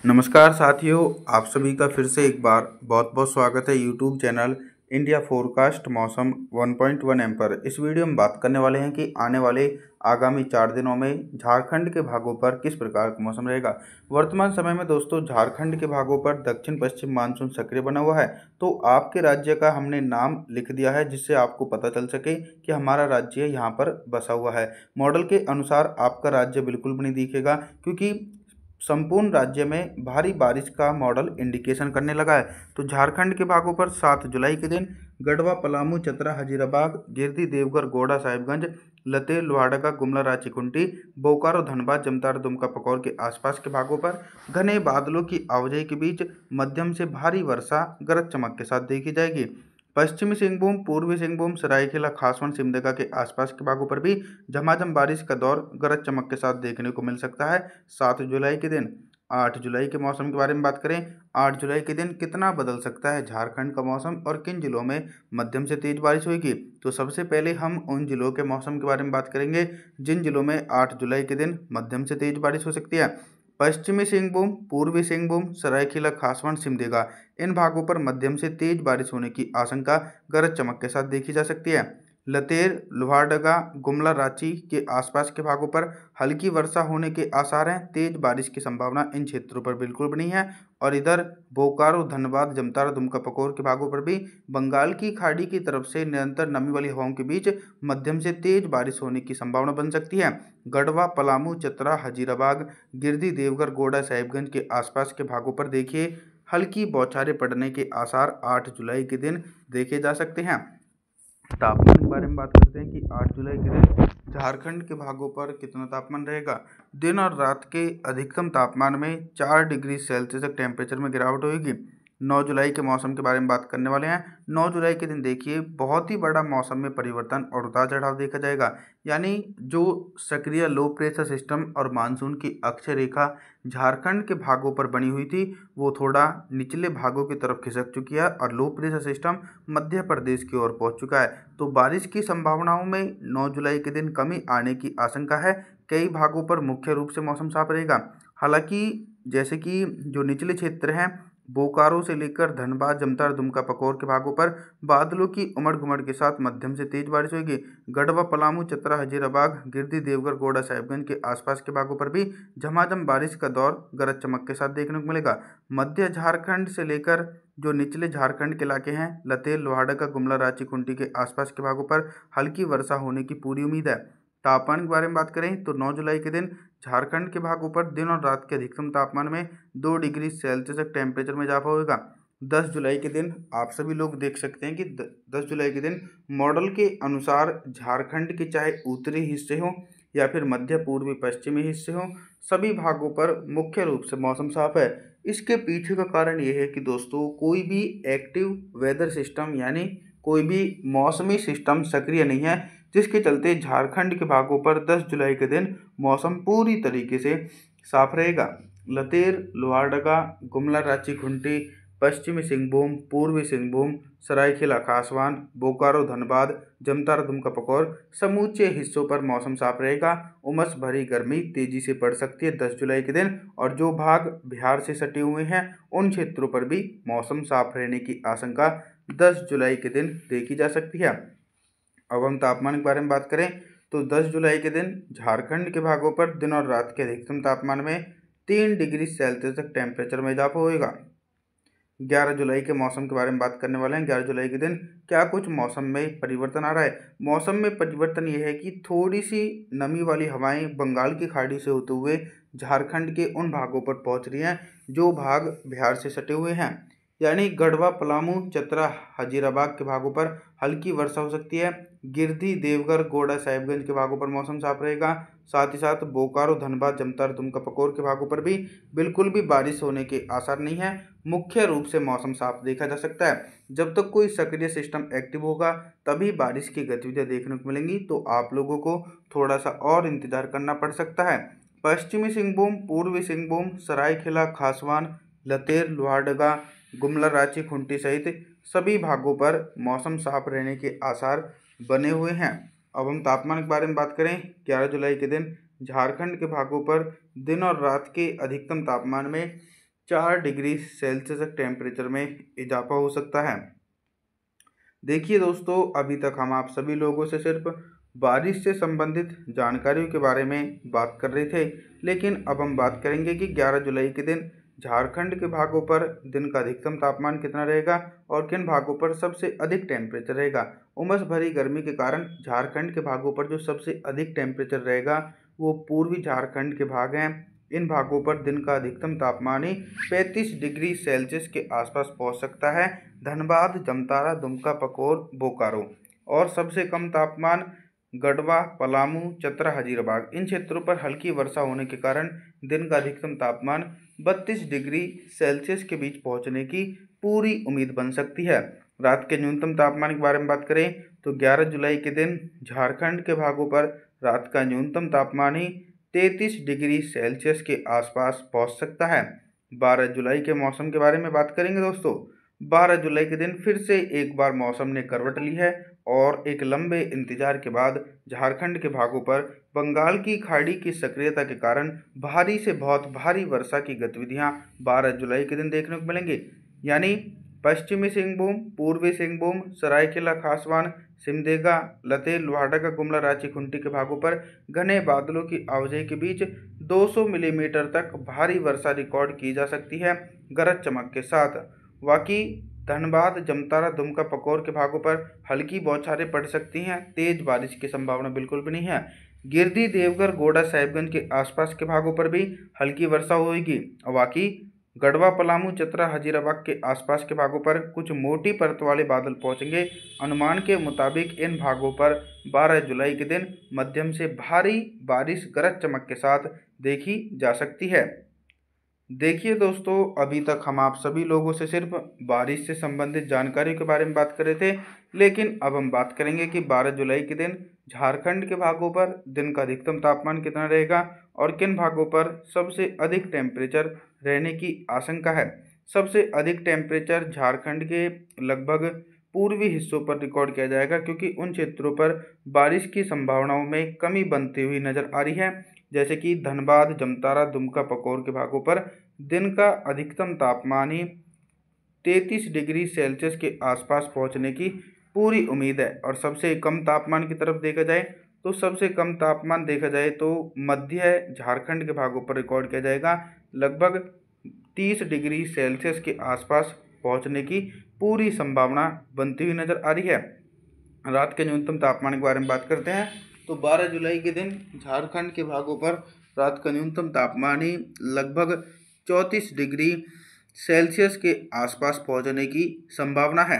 नमस्कार साथियों, आप सभी का फिर से एक बार बहुत बहुत स्वागत है यूट्यूब चैनल इंडिया फोरकास्ट मौसम 1.1 एम पर। इस वीडियो में बात करने वाले हैं कि आने वाले आगामी 4 दिनों में झारखंड के भागों पर किस प्रकार का मौसम रहेगा। वर्तमान समय में दोस्तों झारखंड के भागों पर दक्षिण पश्चिम मानसून सक्रिय बना हुआ है, तो आपके राज्य का हमने नाम लिख दिया है जिससे आपको पता चल सके कि हमारा राज्य यहाँ पर बसा हुआ है। मॉडल के अनुसार आपका राज्य बिल्कुल भी नहीं दिखेगा, क्योंकि संपूर्ण राज्य में भारी बारिश का मॉडल इंडिकेशन करने लगा है। तो झारखंड के भागों पर 7 जुलाई के दिन गढ़वा, पलामू, चतरा, हजीराबाद, गिरिडीह, देवघर, गोड्डा, साहिबगंज, लतेर, लोहारदगा, गुमला, रांची, खूंटी, बोकारो, धनबाद, जमतारा, दुमका, पकौर के आसपास के भागों पर घने बादलों की आवाजाही के बीच मध्यम से भारी वर्षा गरज चमक के साथ देखी जाएगी। पश्चिमी सिंहभूम, पूर्वी सिंहभूम, सरायकेला, खासवन, सिमडेगा के आसपास के भागों पर भी झमाझम बारिश का दौर गरज चमक के साथ देखने को मिल सकता है 7 जुलाई के दिन। 8 जुलाई के मौसम के बारे में बात करें, 8 जुलाई के दिन कितना बदल सकता है झारखंड का मौसम और किन जिलों में मध्यम से तेज बारिश होगी। तो सबसे पहले हम उन जिलों के मौसम के बारे में बात करेंगे जिन जिलों में 8 जुलाई के दिन मध्यम से तेज बारिश हो सकती है। पश्चिमी सिंहभूम, पूर्वी सिंहभूम, सरायकेला, खासवन, सिमडेगा, इन भागों पर मध्यम से तेज बारिश होने की आशंका गरज चमक के साथ देखी जा सकती है। लतेर, लोहारदगा, गुमला, रांची के आसपास के भागों पर हल्की वर्षा होने के आसार हैं। तेज बारिश की संभावना इन क्षेत्रों पर बिल्कुल भी नहीं है। और इधर बोकारो, धनबाद, जमतारा, दुमका, पकौर के भागों पर भी बंगाल की खाड़ी की तरफ से निरंतर नमी वाली हवाओं के बीच मध्यम से तेज बारिश होने की संभावना बन सकती है। गढ़वा, पलामू, चतरा, हजीराबाद, गिरिडीह, देवघर, गोड्डा, साहिबगंज के आसपास के भागों पर देखिए हल्की बौछारें पड़ने के आसार 8 जुलाई के दिन देखे जा सकते हैं। तापमान के बारे में बात करते हैं कि 8 जुलाई के दिन झारखंड के भागों पर कितना तापमान रहेगा। दिन और रात के अधिकतम तापमान में 4 डिग्री सेल्सियस तक टेम्परेचर में गिरावट होगी। 9 जुलाई के मौसम के बारे में बात करने वाले हैं। 9 जुलाई के दिन देखिए बहुत ही बड़ा मौसम में परिवर्तन और उतार चढ़ाव देखा जाएगा। यानी जो सक्रिय लो प्रेशर सिस्टम और मानसून की अक्षय रेखा झारखंड के भागों पर बनी हुई थी, वो थोड़ा निचले भागों की तरफ खिसक चुकी है और low pressure system Madhya Pradesh की ओर पहुंच चुका है। तो बारिश की संभावनाओं में 9 जुलाई के दिन कमी आने की आशंका है। कई भागों पर मुख्य रूप से मौसम साफ रहेगा। हालांकि जैसे कि जो निचले क्षेत्र हैं बोकारो से लेकर धनबाद, जमतारा, दुमका, पकौर के भागों पर बादलों की उमड़ घुमड़ के साथ मध्यम से तेज बारिश होगी। गढ़वा, पलामू, चतरा, हजीराबाद, गिरिडीह, देवघर, गोड्डा, साहिबगंज के आसपास के भागों पर भी झमाझम बारिश का दौर गरज चमक के साथ देखने को मिलेगा। मध्य झारखंड से लेकर जो निचले झारखंड के इलाके हैं लतेर, लोहारदगा, गुमला, रांची, खूंटी के आसपास के भागों पर हल्की वर्षा होने की पूरी उम्मीद है। तापमान के बारे में बात करें तो 9 जुलाई के दिन झारखंड के भागों पर दिन और रात के अधिकतम तापमान में 2 डिग्री सेल्सियस तक टेम्परेचर में इजाफा होगा। 10 जुलाई के दिन आप सभी लोग देख सकते हैं कि 10 जुलाई के दिन मॉडल के अनुसार झारखंड के चाहे उत्तरी हिस्से हों या फिर मध्य पूर्वी पश्चिमी हिस्से हों, सभी भागों पर मुख्य रूप से मौसम साफ है। इसके पीछे का कारण ये है कि दोस्तों कोई भी एक्टिव वेदर सिस्टम यानी कोई भी मौसमी सिस्टम सक्रिय नहीं है, जिसके चलते झारखंड के भागों पर 10 जुलाई के दिन मौसम पूरी तरीके से साफ रहेगा। लतेर, लोहारदगा, गुमला, रांची, खूंटी, पश्चिमी सिंहभूम, पूर्वी सिंहभूम, सरायकेला, खासवान, बोकारो, धनबाद, जमतारा, दुमका, पकौर समूचे हिस्सों पर मौसम साफ रहेगा। उमस भरी गर्मी तेजी से पड़ सकती है 10 जुलाई के दिन, और जो भाग बिहार से सटे हुए हैं उन क्षेत्रों पर भी मौसम साफ रहने की आशंका 10 जुलाई के दिन देखी जा सकती है। अब हम तापमान के बारे में बात करें तो 10 जुलाई के दिन झारखंड के भागों पर दिन और रात के अधिकतम तापमान में 3 डिग्री सेल्सियस तक टेम्परेचर में इजाफा होगा। 11 जुलाई के मौसम के बारे में बात करने वाले हैं। 11 जुलाई के दिन क्या कुछ मौसम में परिवर्तन आ रहा है। मौसम में परिवर्तन ये है कि थोड़ी सी नमी वाली हवाएं बंगाल की खाड़ी से होते हुए झारखंड के उन भागों पर पहुंच रही हैं जो भाग बिहार से सटे हुए हैं। यानी गढ़वा, पलामू, चतरा, हजीराबाद के भागों पर हल्की वर्षा हो सकती है। गिरिडीह, देवघर, गोड्डा, साहिबगंज के भागों पर मौसम साफ रहेगा। साथ ही साथ बोकारो, धनबाद, जमतारा, दुमका, पकौर के भागों पर भी बिल्कुल भी बारिश होने के आसार नहीं है। मुख्य रूप से मौसम साफ देखा जा सकता है। जब तक कोई सक्रिय सिस्टम एक्टिव होगा तभी बारिश की गतिविधियां देखने को मिलेंगी, तो आप लोगों को थोड़ा सा और इंतजार करना पड़ सकता है। पश्चिमी सिंहभूम, पूर्वी सिंहभूम, सरायकेला, खासवान, लतेर, लोहारदगा, गुमला, रांची, खूंटी सहित सभी भागों पर मौसम साफ रहने के आसार बने हुए हैं। अब हम तापमान के बारे में बात करें। 11 जुलाई के दिन झारखंड के भागों पर दिन और रात के अधिकतम तापमान में 4 डिग्री सेल्सियस तक टेम्परेचर में इजाफा हो सकता है। देखिए दोस्तों, अभी तक हम आप सभी लोगों से सिर्फ बारिश से संबंधित जानकारियों के बारे में बात कर रहे थे, लेकिन अब हम बात करेंगे कि 11 जुलाई के दिन झारखंड के भागों पर दिन का अधिकतम तापमान कितना रहेगा और किन भागों पर सबसे अधिक टेम्परेचर रहेगा। उमस भरी गर्मी के कारण झारखंड के भागों पर जो सबसे अधिक टेम्परेचर रहेगा वो पूर्वी झारखंड के भाग हैं। इन भागों पर दिन का अधिकतम तापमान ही 35 डिग्री सेल्सियस के आसपास पहुंच सकता है। धनबाद, जमतारा, दुमका, पकोर, बोकारो। और सबसे कम तापमान गढ़वा, पलामू, चतरा, हजीराबाद। इन क्षेत्रों पर हल्की वर्षा होने के कारण दिन का अधिकतम तापमान 32 डिग्री सेल्सियस के बीच पहुंचने की पूरी उम्मीद बन सकती है। रात के न्यूनतम तापमान के बारे में बात करें तो 11 जुलाई के दिन झारखंड के भागों पर रात का न्यूनतम तापमान ही 33 डिग्री सेल्सियस के आसपास पहुंच सकता है। 12 जुलाई के मौसम के बारे में बात करेंगे दोस्तों। 12 जुलाई के दिन फिर से एक बार मौसम ने करवट ली है और एक लंबे इंतजार के बाद झारखंड के भागों पर बंगाल की खाड़ी की सक्रियता के कारण भारी से बहुत भारी वर्षा की गतिविधियां 12 जुलाई के दिन देखने को मिलेंगी। यानी पश्चिमी सिंहभूम, पूर्वी सिंहभूम, सरायकेला खासवान, सिमडेगा, लतेर, लोहारदगा, गुमला, रांची, खूंटी के भागों पर घने बादलों की आवाजाही के बीच 200 मिलीमीटर तक भारी वर्षा रिकॉर्ड की जा सकती है गरज चमक के साथ। बाकी धनबाद, जमतारा, दुमका, पकोर के भागों पर हल्की बौछारें पड़ सकती हैं। तेज बारिश की संभावना बिल्कुल भी नहीं है। गिरिडीह, देवघर, गोड्डा, साहिबगंज के आसपास के भागों पर भी हल्की वर्षा होगी। और बाकी गढ़वा, पलामू, चतरा, हजीराबाद के आसपास के भागों पर कुछ मोटी परत वाले बादल पहुंचेंगे। अनुमान के मुताबिक इन भागों पर 12 जुलाई के दिन मध्यम से भारी बारिश गरज चमक के साथ देखी जा सकती है। देखिए दोस्तों, अभी तक हम आप सभी लोगों से सिर्फ बारिश से संबंधित जानकारी के बारे में बात कर रहे थे, लेकिन अब हम बात करेंगे कि 12 जुलाई के दिन झारखंड के भागों पर दिन का अधिकतम तापमान कितना रहेगा और किन भागों पर सबसे अधिक टेम्परेचर रहने की आशंका है। सबसे अधिक टेम्परेचर झारखंड के लगभग पूर्वी हिस्सों पर रिकॉर्ड किया जाएगा, क्योंकि उन क्षेत्रों पर बारिश की संभावनाओं में कमी बनती हुई नजर आ रही है। जैसे कि धनबाद, जमतारा, दुमका, पकोर के भागों पर दिन का अधिकतम तापमान ही 33 डिग्री सेल्सियस के आसपास पहुंचने की पूरी उम्मीद है। और सबसे कम तापमान की तरफ देखा जाए तो सबसे कम तापमान देखा जाए तो मध्य झारखंड के भागों पर रिकॉर्ड किया जाएगा। लगभग 30 डिग्री सेल्सियस के आसपास पहुंचने की पूरी संभावना बनती हुई नजर आ रही है। रात के न्यूनतम तापमान के बारे में बात करते हैं तो 12 जुलाई के दिन झारखंड के भागों पर रात का न्यूनतम तापमान ही लगभग 34 डिग्री सेल्सियस के आसपास पहुंचने की संभावना है।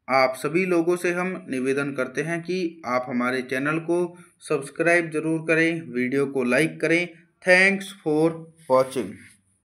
आप सभी लोगों से हम निवेदन करते हैं कि आप हमारे चैनल को सब्सक्राइब जरूर करें, वीडियो को लाइक करें। Thanks for watching.